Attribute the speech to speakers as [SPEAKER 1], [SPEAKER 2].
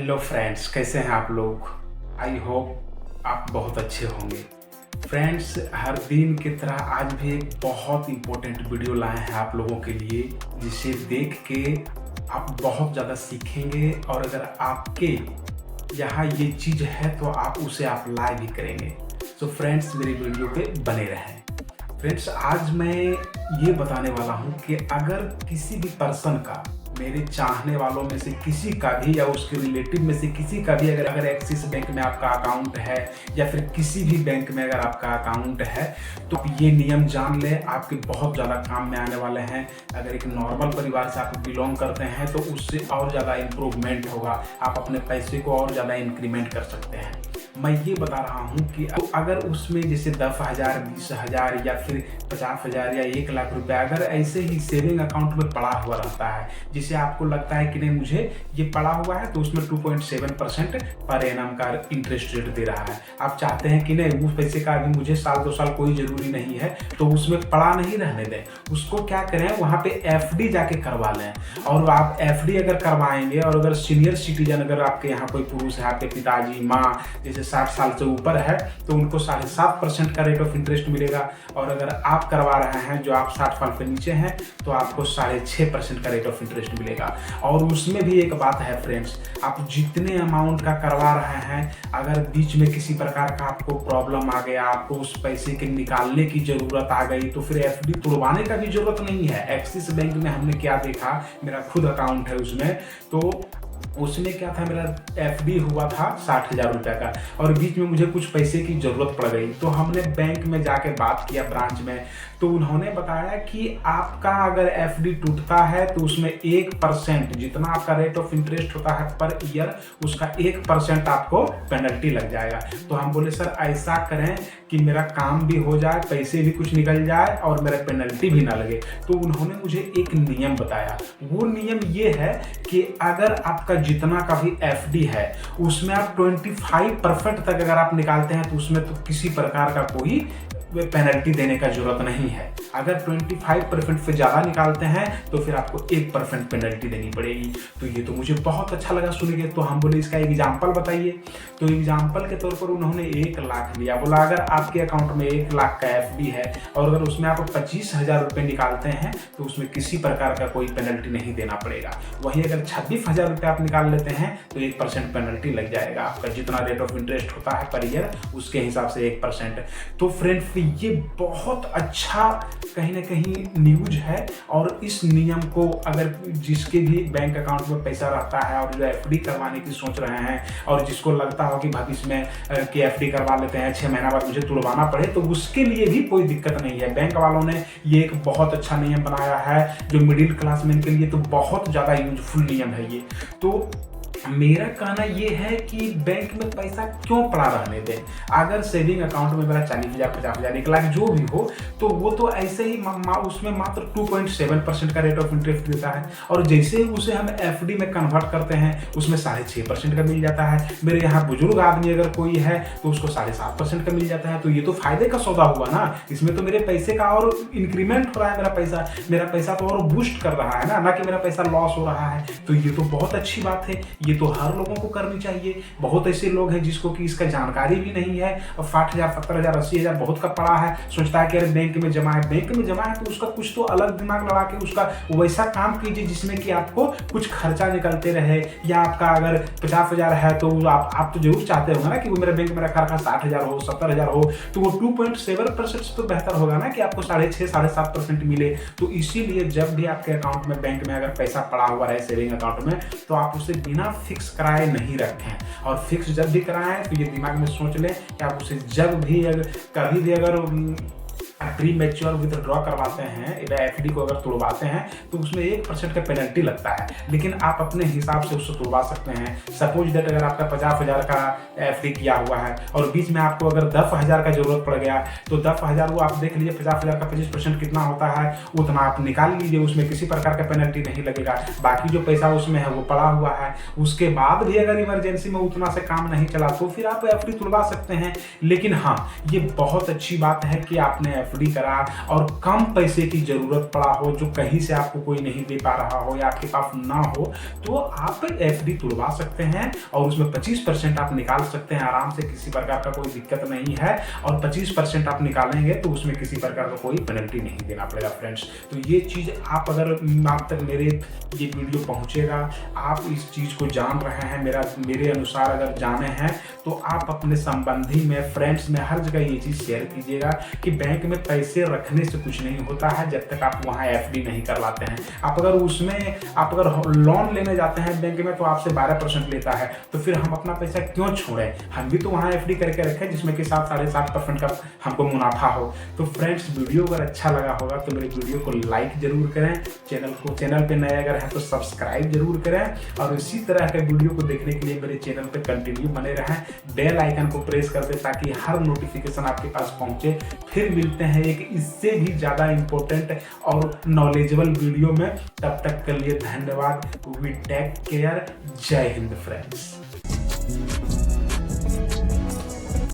[SPEAKER 1] Hello friends, कैसे हैं आप लोग। आई होप आप बहुत अच्छे होंगे। फ्रेंड्स, हर दिन की तरह आज भी एक बहुत इम्पोर्टेंट वीडियो लाए हैं आप लोगों के लिए, जिसे देख के आप बहुत ज़्यादा सीखेंगे और अगर आपके यहाँ ये चीज़ है तो आप उसे अप्लाई भी करेंगे। सो फ्रेंड्स, मेरी वीडियो पे बने रहें। फ्रेंड्स, आज मैं ये बताने वाला हूँ कि अगर किसी भी पर्सन का, मेरे चाहने वालों में से किसी का भी या उसके रिलेटिव में से किसी का भी अगर एक्सिस बैंक में आपका अकाउंट है या फिर किसी भी बैंक में अगर आपका अकाउंट है तो ये नियम जान लें, आपके बहुत ज़्यादा काम में आने वाले हैं। अगर एक नॉर्मल परिवार से आप बिलोंग करते हैं तो उससे और ज़्यादा इम्प्रूवमेंट होगा, आप अपने पैसे को और ज़्यादा इंक्रीमेंट कर सकते हैं। मैं ये बता रहा हूँ कि अगर उसमें जैसे 10,000, 20,000 या फिर 50,000 या 1,00,000 रुपया अगर ऐसे ही सेविंग अकाउंट में पड़ा हुआ रहता है, जिसे आपको लगता है कि नहीं मुझे ये पड़ा हुआ है, तो उसमें 2.7% पर एनम का इंटरेस्ट रेट दे रहा है। आप चाहते हैं कि नहीं उस पैसे का अभी मुझे साल 2 साल कोई ज़रूरी नहीं है, तो उसमें पड़ा नहीं रहने दें। उसको क्या करें, वहाँ पे FD जाके करवा लें। और आप FD अगर करवाएंगे और अगर सीनियर सिटीजन अगर आपके यहाँ कोई पुरुष है, आपके पिताजी, माँ जैसे 60 साल से ऊपर है, तो उनको 7.5% का रेट ऑफ इंटरेस्ट मिलेगा। और अगर आप करवा रहे हैं जो आप 60 साल से नीचे हैं तो आपको 6.5% का रेट ऑफ इंटरेस्ट मिलेगा। और उसमें भी एक बात है फ्रेंड्स, आप जितने अमाउंट का करवा रहे हैं, अगर बीच में किसी प्रकार का आपको प्रॉब्लम आ गया, आपको उस पैसे के निकालने की ज़रूरत आ गई, तो फिर FD तोड़वाने का भी ज़रूरत नहीं है। एक्सिस बैंक में हमने क्या देखा, मेरा खुद अकाउंट है उसमें, तो उसमें क्या था, मेरा FD हुआ था 60,000 रुपये का और बीच में मुझे कुछ पैसे की ज़रूरत पड़ गई। तो हमने बैंक में जाके बात किया ब्रांच में, तो उन्होंने बताया कि आपका अगर FD टूटता है तो उसमें 1% जितना आपका रेट ऑफ इंटरेस्ट होता है पर ईयर, उसका 1% आपको पेनल्टी लग जाएगा। तो हम बोले सर ऐसा करें कि मेरा काम भी हो जाए, पैसे भी कुछ निकल जाए और मेरा पेनल्टी भी ना लगे। तो उन्होंने मुझे एक नियम बताया। वो नियम ये है कि अगर आपका जितना का भी FD है उसमें आप 25% तक अगर आप निकालते हैं तो उसमें तो किसी प्रकार का कोई पेनल्टी देने का जरूरत नहीं है। अगर 25% से ज़्यादा निकालते हैं तो फिर आपको 1% पेनल्टी देनी पड़ेगी। तो ये तो मुझे बहुत अच्छा लगा सुन के। तो हम बोले इसका एग्जाम्पल बताइए। तो एग्जाम्पल के तौर पर उन्होंने 1,00,000 लिया। बोला अगर आपके अकाउंट में 1,00,000 का FD है और अगर उसमें आप 25,000 रुपये निकालते हैं तो उसमें किसी प्रकार का कोई पेनल्टी नहीं देना पड़ेगा। वहीं अगर 26,000 रुपये आप निकाल लेते हैं तो 1% पेनल्टी लग जाएगा। आपका जितना रेट ऑफ इंटरेस्ट होता है पर ईयर उसके हिसाब से 1%। तो फ्रेंड्स, ये बहुत अच्छा कहीं ना कहीं न्यूज है। और इस नियम को अगर जिसके भी बैंक अकाउंट में पैसा रहता है और जो FD करवाने की सोच रहे हैं और जिसको लगता हो कि भविष्य में कि FD करवा लेते हैं, 6 महीना बाद मुझे तुड़वाना पड़े, तो उसके लिए भी कोई दिक्कत नहीं है। बैंक वालों ने ये एक बहुत अच्छा नियम बनाया है जो मिडिल क्लास मैन के लिए तो बहुत ज़्यादा यूजफुल नियम है ये। तो मेरा कहना ये है कि बैंक में पैसा क्यों पड़ा रहने दें। अगर सेविंग अकाउंट में मेरा 40,000, 50,000, 1,00,000 जो भी हो, तो वो तो ऐसे ही उसमें मात्र 2.7% का रेट ऑफ इंटरेस्ट देता है। और जैसे ही उसे हम FD में कन्वर्ट करते हैं उसमें 6.5% का मिल जाता है। मेरे यहाँ बुजुर्ग आदमी अगर कोई है तो उसको 7.5% का मिल जाता है। तो ये तो फायदे का सौदा हुआ ना। इसमें तो मेरे पैसे का और इंक्रीमेंट हो रहा है। मेरा पैसा तो और बूस्ट कर रहा है ना कि मेरा पैसा लॉस हो रहा है। तो ये तो बहुत अच्छी बात है। ये तो हर लोगों को करनी चाहिए। बहुत ऐसे लोग हैं जिसको कि इसका जानकारी भी नहीं है और 60,000, 70,000, 80,000 बहुत का पड़ा है, सोचता है कि अरे बैंक में जमा है। बैंक में जमा है तो उसका कुछ तो अलग दिमाग लगा के उसका वैसा काम कीजिए जिसमें कि आपको कुछ खर्चा निकलते रहे। या आपका अगर 50,000 है तो आप तो जरूर चाहते होंगे ना कि वो मेरे बैंक में रखा 60,000 हो, 70,000 हो, तो वो 2.7% से तो बेहतर होगा ना कि आपको 6.5%, 7.5% मिले। तो इसीलिए जब भी आपके अकाउंट में बैंक में अगर पैसा पड़ा हुआ है सेविंग अकाउंट में, तो आप उसे बिना फिक्स कराए नहीं रखें। और फिक्स जब भी कराएं तो ये दिमाग में सोच लें कि आप उसे जब भी अगर कभी भी अगर प्री मैच्योर विथड्रॉ करवाते हैं, FD को अगर तोड़वाते हैं तो उसमें 1% का पेनल्टी लगता है। लेकिन आप अपने हिसाब से उससे तोड़वा सकते हैं। सपोज दैट अगर आपका 50,000 का FD किया हुआ है और बीच में आपको अगर 10,000 का जरूरत पड़ गया तो 10,000 वो आप देख लीजिए, 50,000 का 25% कितना होता है उतना आप निकाल लीजिए। उसमें किसी प्रकार का पेनल्टी नहीं लगेगा। बाकी जो पैसा उसमें है वो पड़ा हुआ है। उसके बाद भी अगर इमरजेंसी में उतना से काम नहीं चला तो फिर आप FD तुड़वा सकते हैं। लेकिन हाँ, ये बहुत अच्छी बात है कि आपने एफडी करा और कम पैसे की ज़रूरत पड़ा हो, जो कहीं से आपको कोई नहीं दे पा रहा हो या आपके पास ना हो, तो आप एफडी तुड़वा सकते हैं और उसमें 25% आप निकाल सकते हैं आराम से, किसी प्रकार का कोई दिक्कत नहीं है। और 25% आप निकालेंगे तो उसमें किसी प्रकार का कोई पेनल्टी नहीं देना पड़ेगा फ्रेंड्स। तो ये चीज़ आप अगर आप तक मेरे ये वीडियो पहुंचेगा, आप इस चीज़ को जान रहे हैं, मेरे अनुसार अगर जाने हैं, तो आप अपने संबंधी में, फ्रेंड्स में, हर जगह ये चीज़ शेयर कीजिएगा कि बैंक में पैसे रखने से कुछ नहीं होता है जब तक आप वहाँ एफडी नहीं करवाते हैं। आप अगर लोन लेने जाते हैं बैंक में तो आपसे 12% लेता है, तो फिर हम अपना पैसा क्यों छोड़ें? हम भी तो वहाँ एफडी करके रखें जिसमें कि 7-7.5% का हमको मुनाफा हो। तो फ्रेंड्स, वीडियो अगर अच्छा लगा होगा तो मेरे वीडियो को लाइक जरूर करें, चैनल पे नए अगर हैं तो सब्सक्राइब जरूर करें और इसी तरह के वीडियो को देखने के लिए मेरे चैनल पे कंटिन्यू बने रहें। बेल आइकन को प्रेस कर दें ताकि हर नोटिफिकेशन आपके पास पहुंचे। फिर मिलते हैं एक इससे भी ज़्यादा इम्पोर्टेंट और नॉलेजेबल वीडियो में। तब तक के लिए धन्यवाद। We take care. जय हिंद फ्रेंड्स।